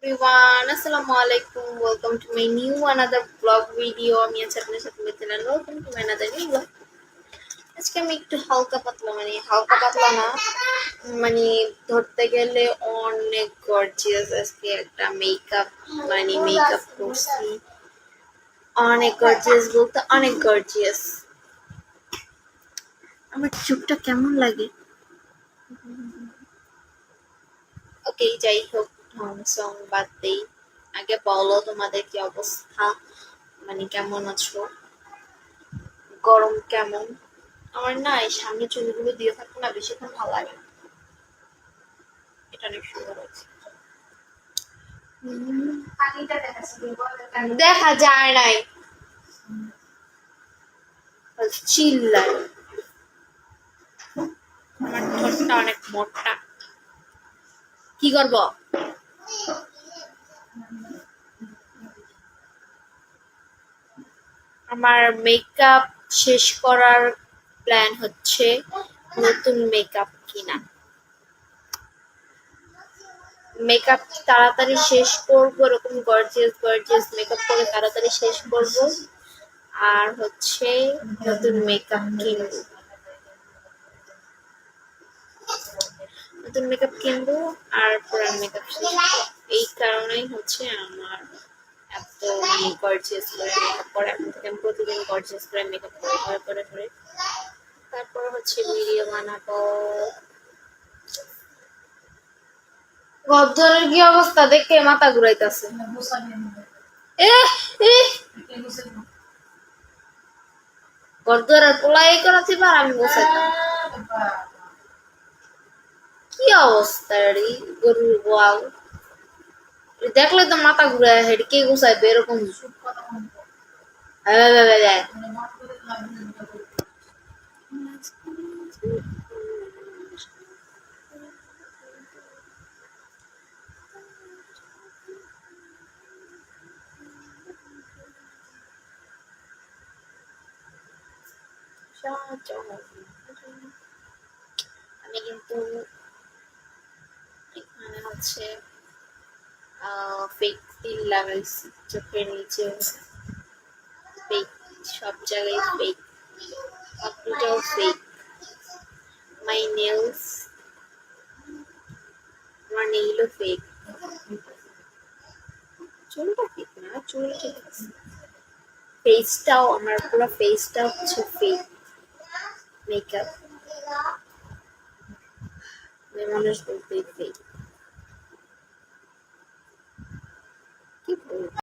Everyone, Assalamu alaikum. Welcome to my new another vlog video. আমি আছি আপনার সাথে Mithila. Welcome to my another new vlog. আজকে আমি একটু হালকা পাতলা হালকা পাতলা না মানে ধরতে গেলে অনেক গর্জিয়াস আজকে একটা মেকআপ মেকআপ করছি। অনেক গর্জিয়াস বলতে অনেক গর্জিয়াস। আমার চুপটা কেমন লাগে? ওকে, যাই হোক, ঢং সং বাদ দেই। আগে বলো তোমাদের কি অবস্থা, কেমন আছো, গরম কেমন? আমার না এই সামনে চুলগুলো দিয়ে থাকতে না বেশিক্ষণ ভালো লাগে না। এটা অনেক সুন্দর হয়েছে। দেখা যায় নাই, চিল্লাই। আমার ঠোঁটটা অনেক মোটা। কি করব? আমার মেকআপ শেষ করার প্ল্যান হচ্ছে নতুন মেকআপ কিনা। মেকআপ তাড়াতাড়ি শেষ করব, এরকম গর্জিয়াস গর্জিয়াস মেকআপ করে তাড়াতাড়ি শেষ করব, আর হচ্ছে নতুন মেকআপ কিনবো। নতুন মেকআপ কিনবো আর পুরান মেকআপ শেষ। এই কারণেই হচ্ছে আমার এত গর্জিয়াস করে মেকআপ করা। এখন থেকে আমি প্রতিদিন গর্জিয়াস করে মেকআপ করে তারপর হচ্ছে ভিডিও বানাবো। গদ্দরের কি অবস্থা দেখে মাথা ঘুরাইতেছে। গদ্দরের পোলাই করাতে পার, আমি বসাইতাম। কি অবস্থা রে গরুর গোয়াল, দেখলে তো মাথা ঘুরায়। হেড কে গুছাইবে এরকম? আমি কিন্তু এখানে হচ্ছে ফেক তিল লাগাইছি চোখের নিচে। ফেক, সব জায়গায় ফেক, আপনিটাও ফেক। মাই নেলস, আমার নেইলও ফেক। চুলটা ফেক না, চুল ঠিক আছে। ফেসটাও, আমার পুরো ফেসটা হচ্ছে ফেক মেকআপ। মানুষ বলতে ফেক। কি বলবো?